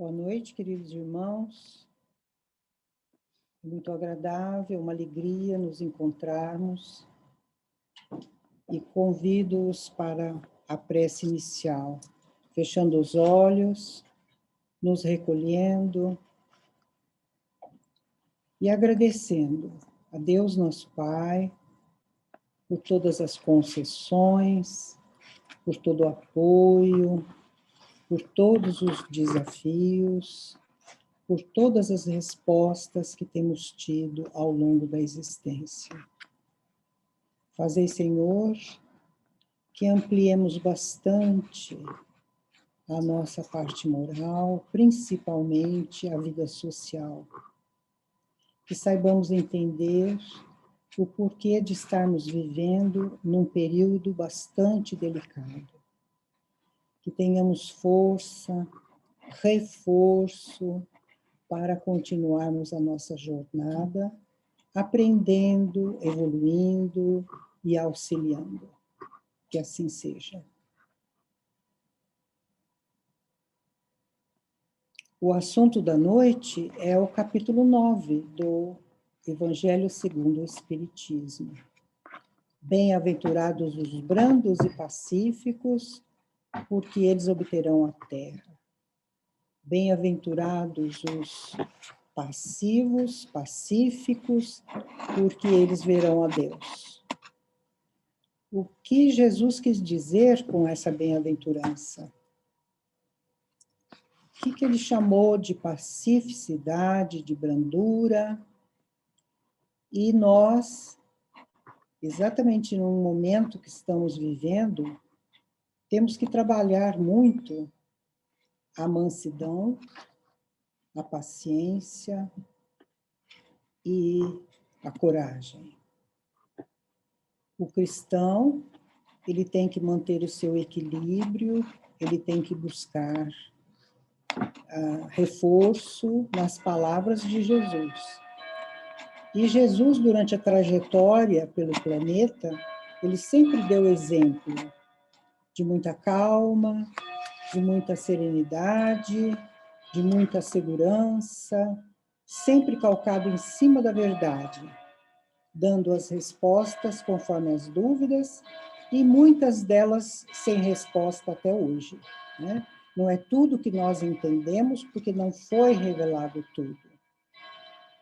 Boa noite, queridos irmãos. É muito agradável, uma alegria nos encontrarmos e convido-os para a prece inicial, fechando os olhos, nos recolhendo e agradecendo a Deus nosso Pai por todas as concessões, por todo o apoio, por todos os desafios, por todas as respostas que temos tido ao longo da existência. Fazei, Senhor, que ampliemos bastante a nossa parte moral, principalmente a vida social. Que saibamos entender o porquê de estarmos vivendo num período bastante delicado. Que tenhamos força, reforço, para continuarmos a nossa jornada, aprendendo, evoluindo e auxiliando. Que assim seja. O assunto da noite é o capítulo 9 do Evangelho segundo o Espiritismo. Bem-aventurados os brandos e pacíficos, porque eles obterão a terra. Bem-aventurados os passivos, pacíficos, porque eles verão a Deus. O que Jesus quis dizer com essa bem-aventurança? O que ele chamou de pacificidade, de brandura? E nós, exatamente no momento que estamos vivendo, temos que trabalhar muito a mansidão, a paciência e a coragem. O cristão, ele tem que manter o seu equilíbrio, ele tem que buscar reforço nas palavras de Jesus. E Jesus, durante a trajetória pelo planeta, ele sempre deu exemplo de muita calma, de muita serenidade, de muita segurança, sempre calcado em cima da verdade, dando as respostas conforme as dúvidas, e muitas delas sem resposta até hoje, né? Não é tudo que nós entendemos, porque não foi revelado tudo.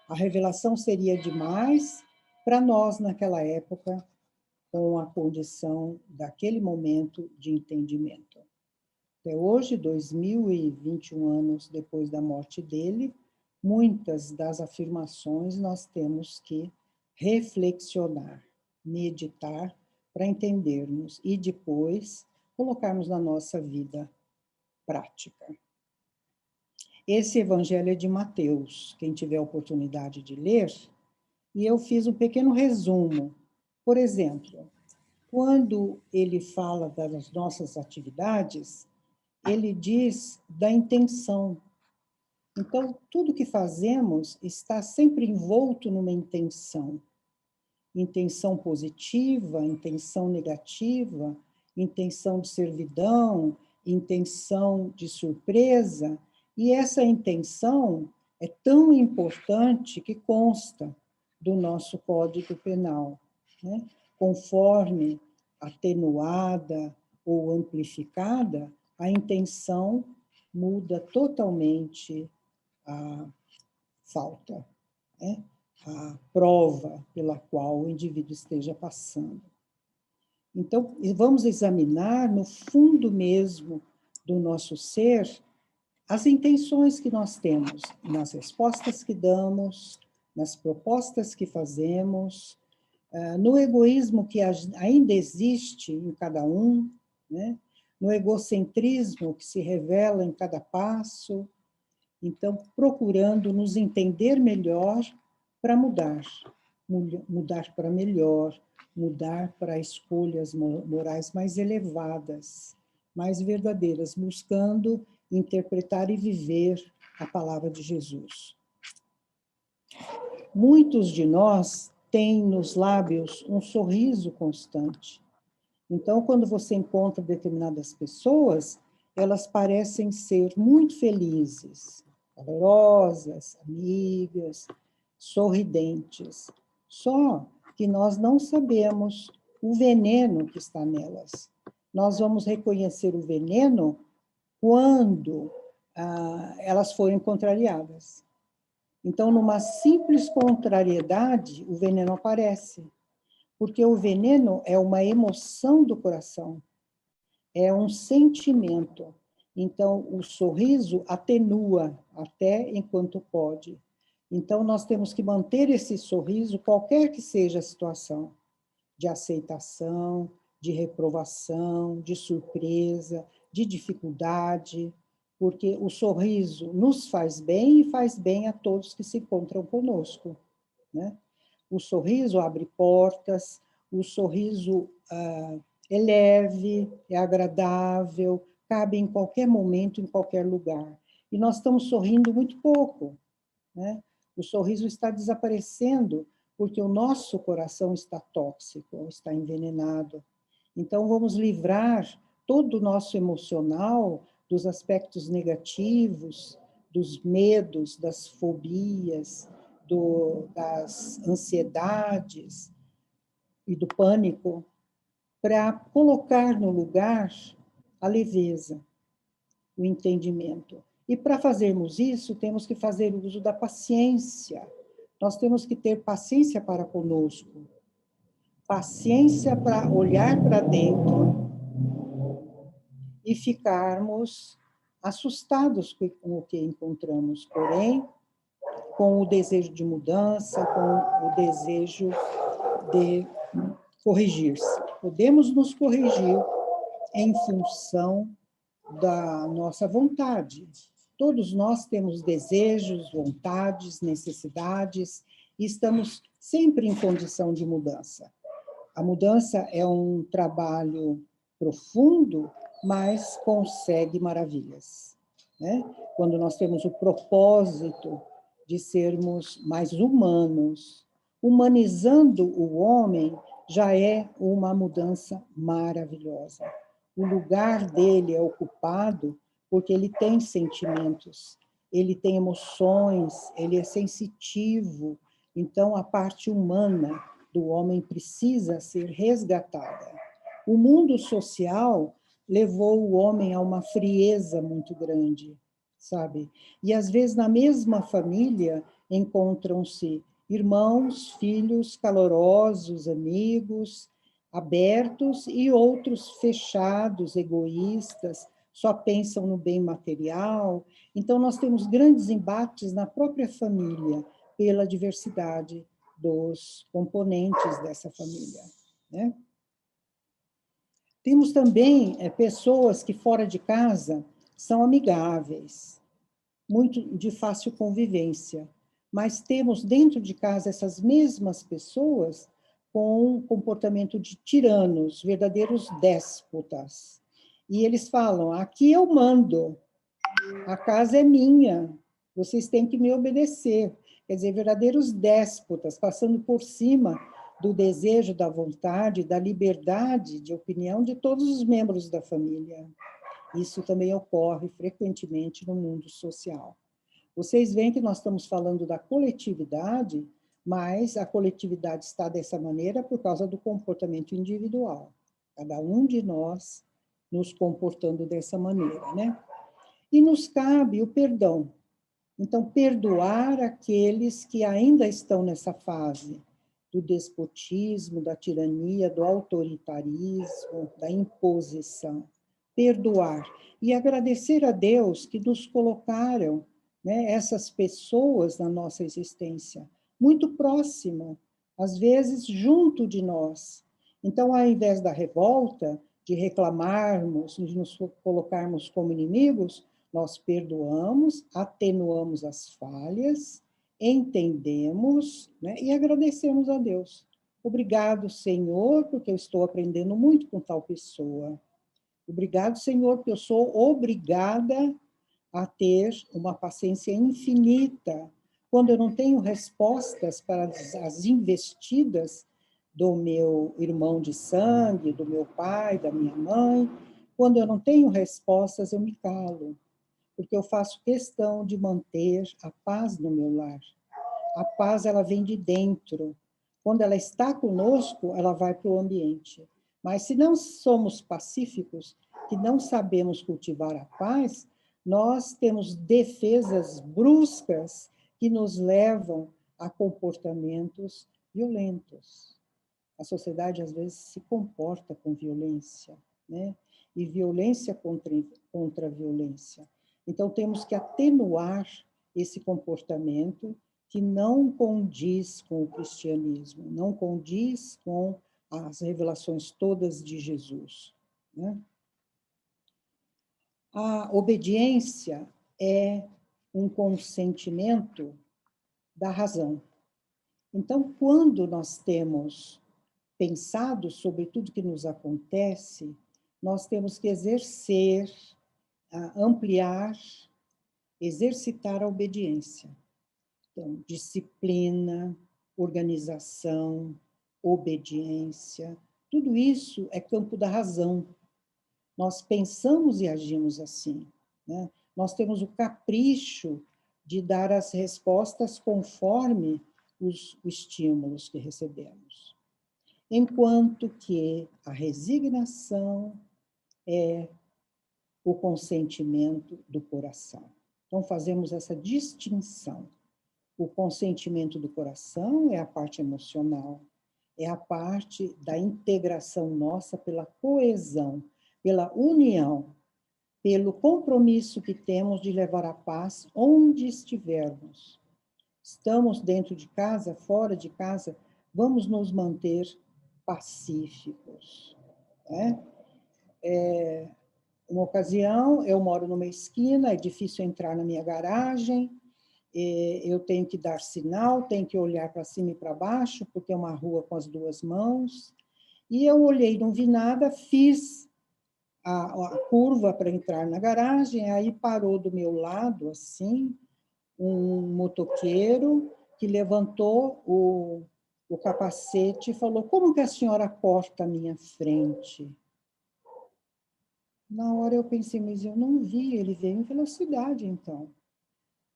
A revelação seria demais para nós naquela época, com a condição daquele momento de entendimento. Até hoje, 2021 anos depois da morte dele, muitas das afirmações nós temos que reflexionar, meditar, para entendermos e depois colocarmos na nossa vida prática. Esse evangelho é de Mateus, quem tiver a oportunidade de ler, e eu fiz um pequeno resumo. Por exemplo, quando ele fala das nossas atividades, ele diz da intenção. Então, tudo que fazemos está sempre envolto numa intenção. Intenção positiva, intenção negativa, intenção de servidão, intenção de surpresa. E essa intenção é tão importante que consta do nosso Código Penal, né? Conforme atenuada ou amplificada, a intenção muda totalmente a falta, né? A prova pela qual o indivíduo esteja passando. Então, vamos examinar no fundo mesmo do nosso ser as intenções que nós temos, nas respostas que damos, nas propostas que fazemos, no egoísmo que ainda existe em cada um, né? No egocentrismo que se revela em cada passo. Então, procurando nos entender melhor para mudar para melhor, mudar para escolhas morais mais elevadas, mais verdadeiras, buscando interpretar e viver a palavra de Jesus. Muitos de nós têm nos lábios um sorriso constante. Então, quando você encontra determinadas pessoas, elas parecem ser muito felizes, calorosas, amigas, sorridentes. Só que nós não sabemos o veneno que está nelas. Nós vamos reconhecer o veneno quando elas forem contrariadas. Então, numa simples contrariedade, o veneno aparece, porque o veneno é uma emoção do coração, é um sentimento. Então, o sorriso atenua até enquanto pode. Então, nós temos que manter esse sorriso, qualquer que seja a situação, de aceitação, de reprovação, de surpresa, de dificuldade, porque o sorriso nos faz bem e faz bem a todos que se encontram conosco, né? O sorriso abre portas, o sorriso é leve, é agradável, cabe em qualquer momento, em qualquer lugar. E nós estamos sorrindo muito pouco, né? O sorriso está desaparecendo porque o nosso coração está tóxico, está envenenado. Então, vamos livrar todo o nosso emocional dos aspectos negativos, dos medos, das fobias, das ansiedades e do pânico, para colocar no lugar a leveza, o entendimento. E para fazermos isso, temos que fazer uso da paciência. Nós temos que ter paciência para conosco, paciência para olhar para dentro e ficarmos assustados com o que encontramos, porém, com o desejo de mudança, com o desejo de corrigir-se. Podemos nos corrigir em função da nossa vontade. Todos nós temos desejos, vontades, necessidades, e estamos sempre em condição de mudança. A mudança é um trabalho profundo, mas consegue maravilhas, né? Quando nós temos o propósito de sermos mais humanos, humanizando o homem, já é uma mudança maravilhosa. O lugar dele é ocupado porque ele tem sentimentos, ele tem emoções, ele é sensitivo. Então, a parte humana do homem precisa ser resgatada. O mundo social levou o homem a uma frieza muito grande, sabe? E, às vezes, na mesma família, encontram-se irmãos, filhos calorosos, amigos, abertos, e outros fechados, egoístas, só pensam no bem material. Então, nós temos grandes embates na própria família pela diversidade dos componentes dessa família, né? Temos também pessoas que fora de casa são amigáveis, muito de fácil convivência, mas temos dentro de casa essas mesmas pessoas com um comportamento de tiranos, verdadeiros déspotas. E eles falam: aqui eu mando, a casa é minha, vocês têm que me obedecer. Quer dizer, verdadeiros déspotas, passando por cima do desejo, da vontade, da liberdade de opinião de todos os membros da família. Isso também ocorre frequentemente no mundo social. Vocês veem que nós estamos falando da coletividade, mas a coletividade está dessa maneira por causa do comportamento individual. Cada um de nós nos comportando dessa maneira, né? E nos cabe o perdão. Então, perdoar aqueles que ainda estão nessa fase do despotismo, da tirania, do autoritarismo, da imposição. Perdoar. E agradecer a Deus que nos colocaram, né, essas pessoas na nossa existência, muito próxima, às vezes junto de nós. Então, ao invés da revolta, de reclamarmos, de nos colocarmos como inimigos, nós perdoamos, atenuamos as falhas, entendemos, né, e agradecemos a Deus. Obrigado, Senhor, porque eu estou aprendendo muito com tal pessoa. Obrigado, Senhor, porque eu sou obrigada a ter uma paciência infinita quando eu não tenho respostas para as investidas do meu irmão de sangue, do meu pai, da minha mãe, Quando eu não tenho respostas, eu me calo, porque eu faço questão de manter a paz no meu lar. A paz, ela vem de dentro. Quando ela está conosco, ela vai para o ambiente. Mas se não somos pacíficos, que não sabemos cultivar a paz, nós temos defesas bruscas que nos levam a comportamentos violentos. A sociedade, às vezes, se comporta com violência, né? E violência contra violência. Então, temos que atenuar esse comportamento que não condiz com o cristianismo, não condiz com as revelações todas de Jesus, né? A obediência é um consentimento da razão. Então, quando nós temos pensado sobre tudo que nos acontece, nós temos que exercer, ampliar, exercitar a obediência. Então, disciplina, organização, obediência, tudo isso é campo da razão. Nós pensamos e agimos assim, né? Nós temos o capricho de dar as respostas conforme os estímulos que recebemos. Enquanto que a resignação é o consentimento do coração. Então, fazemos essa distinção. O consentimento do coração é a parte emocional, é a parte da integração nossa pela coesão, pela união, pelo compromisso que temos de levar a paz onde estivermos. Estamos dentro de casa, fora de casa, vamos nos manter pacíficos, né? Uma ocasião, eu moro numa esquina, é difícil entrar na minha garagem, eu tenho que dar sinal, tenho que olhar para cima e para baixo, porque é uma rua com as duas mãos. E eu olhei, não vi nada, fiz a curva para entrar na garagem, aí parou do meu lado, assim, um motoqueiro que levantou o capacete e falou: como que a senhora corta a minha frente? Na hora eu pensei, mas eu não vi, ele veio em velocidade, então.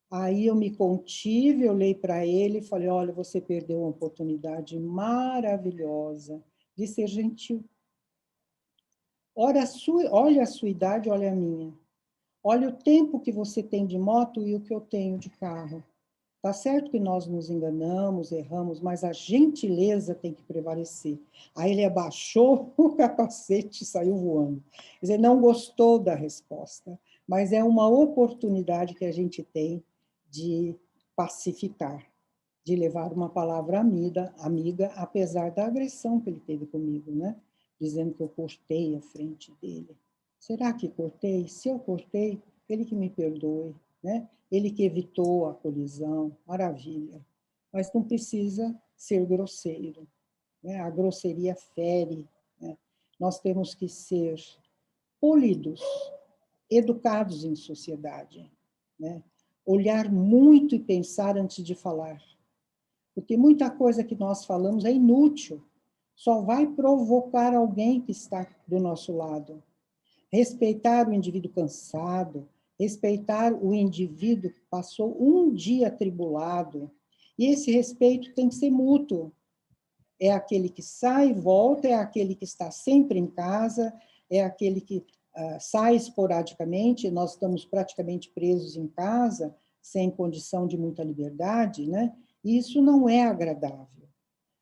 Aí eu me contive, olhei para ele e falei: olha, você perdeu uma oportunidade maravilhosa de ser gentil. Olha a sua idade, olha a minha. Olha o tempo que você tem de moto e o que eu tenho de carro. Tá certo que nós nos enganamos, erramos, mas a gentileza tem que prevalecer. Aí ele abaixou o capacete e saiu voando. Quer dizer, não gostou da resposta, mas é uma oportunidade que a gente tem de pacificar, de levar uma palavra amiga, apesar da agressão que ele teve comigo, né? Dizendo que eu cortei a frente dele. Será que cortei? Se eu cortei, ele que me perdoe, né? Ele que evitou a colisão, maravilha. Mas não precisa ser grosseiro, né? A grosseria fere, né? Nós temos que ser polidos, educados em sociedade, né? Olhar muito e pensar antes de falar. Porque muita coisa que nós falamos é inútil, só vai provocar alguém que está do nosso lado. Respeitar o indivíduo cansado, respeitar o indivíduo que passou um dia atribulado. E esse respeito tem que ser mútuo. É aquele que sai e volta, é aquele que está sempre em casa, é aquele que sai esporadicamente. Nós estamos praticamente presos em casa, sem condição de muita liberdade, né? E isso não é agradável.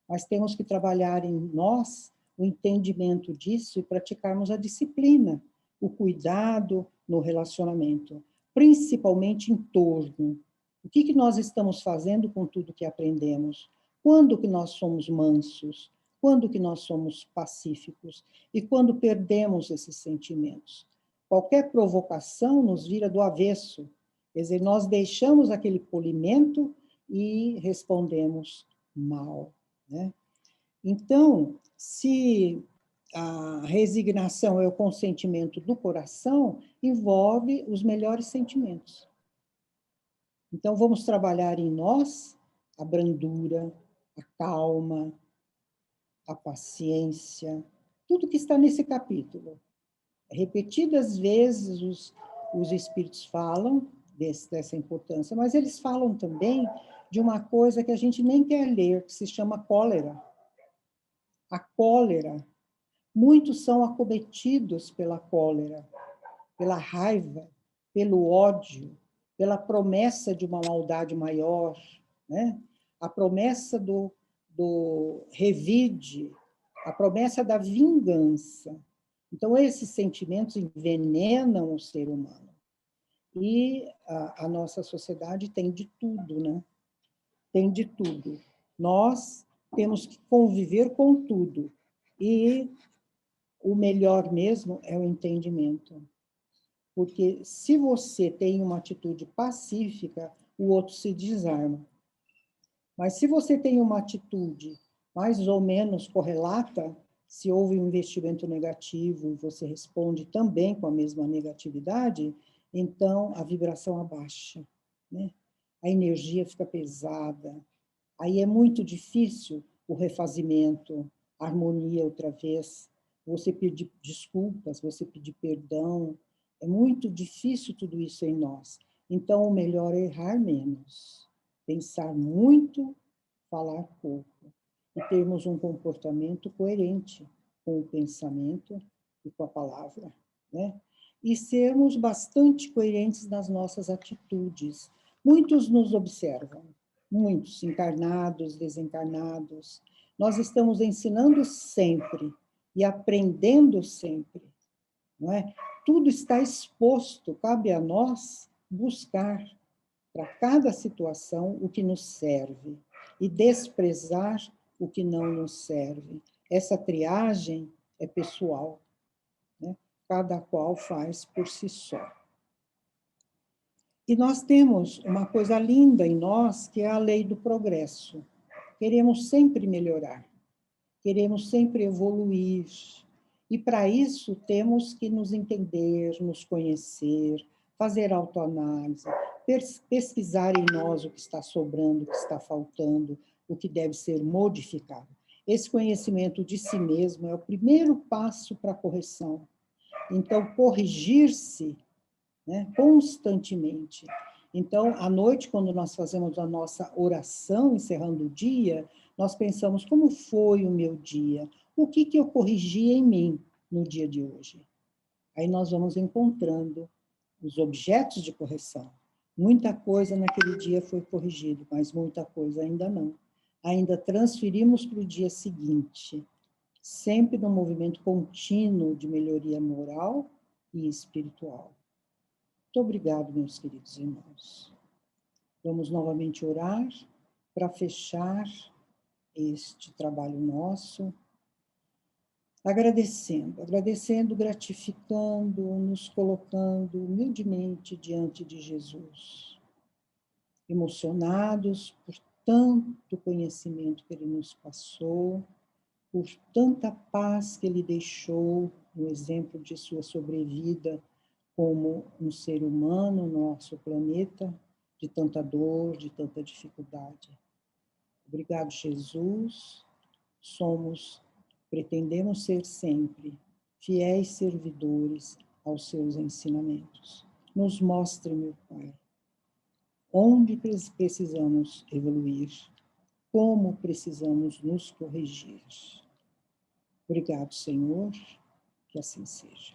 Mas temos que trabalhar em nós o entendimento disso e praticarmos a disciplina, o cuidado no relacionamento, principalmente em torno. O que nós estamos fazendo com tudo que aprendemos? Quando que nós somos mansos? Quando que nós somos pacíficos? E quando perdemos esses sentimentos? Qualquer provocação nos vira do avesso. Quer dizer, nós deixamos aquele polimento e respondemos mal, né? Então, se a resignação é o consentimento do coração, envolve os melhores sentimentos. Então, vamos trabalhar em nós a brandura, a calma, a paciência, tudo que está nesse capítulo. Repetidas vezes os espíritos falam dessa importância, mas eles falam também de uma coisa que a gente nem quer ler, que se chama cólera. A cólera. Muitos são acometidos pela cólera, pela raiva, pelo ódio, pela promessa de uma maldade maior, né? A promessa do revide, a promessa da vingança. Então, esses sentimentos envenenam o ser humano. E a nossa sociedade tem de tudo, né? Tem de tudo. Nós temos que conviver com tudo. E o melhor mesmo é o entendimento. Porque se você tem uma atitude pacífica, o outro se desarma. Mas se você tem uma atitude mais ou menos correlata, se houve um investimento negativo e você responde também com a mesma negatividade, então a vibração abaixa, né? A energia fica pesada. Aí é muito difícil o refazimento, a harmonia outra vez, você pedir desculpas, você pedir perdão. É muito difícil tudo isso em nós. Então, o melhor é errar menos, pensar muito, falar pouco, e termos um comportamento coerente com o pensamento e com a palavra, né? E sermos bastante coerentes nas nossas atitudes. Muitos nos observam, muitos, encarnados, desencarnados. Nós estamos ensinando sempre e aprendendo sempre, não é? Tudo está exposto, cabe a nós buscar para cada situação o que nos serve e desprezar o que não nos serve. Essa triagem é pessoal, né? Cada qual faz por si só. E nós temos uma coisa linda em nós, que é a lei do progresso. Queremos sempre melhorar, queremos sempre evoluir. E para isso temos que nos entender, nos conhecer, fazer autoanálise, pesquisar em nós o que está sobrando, o que está faltando, o que deve ser modificado. Esse conhecimento de si mesmo é o primeiro passo para a correção. Então, corrigir-se, né, constantemente. Então, à noite, quando nós fazemos a nossa oração, encerrando o dia, nós pensamos, como foi o meu dia? O que eu corrigi em mim no dia de hoje? Aí nós vamos encontrando os objetos de correção. Muita coisa naquele dia foi corrigido, mas muita coisa ainda não. Ainda transferimos para o dia seguinte, sempre num movimento contínuo de melhoria moral e espiritual. Muito obrigado, meus queridos irmãos. Vamos novamente orar para fechar este trabalho nosso, agradecendo, gratificando, nos colocando humildemente diante de Jesus, emocionados por tanto conhecimento que Ele nos passou, por tanta paz que Ele deixou no exemplo de sua sobrevida como um ser humano no nosso planeta, de tanta dor, de tanta dificuldade. Obrigado, Jesus. Pretendemos ser sempre fiéis servidores aos seus ensinamentos. Nos mostre, meu Pai, onde precisamos evoluir, como precisamos nos corrigir. Obrigado, Senhor, que assim seja.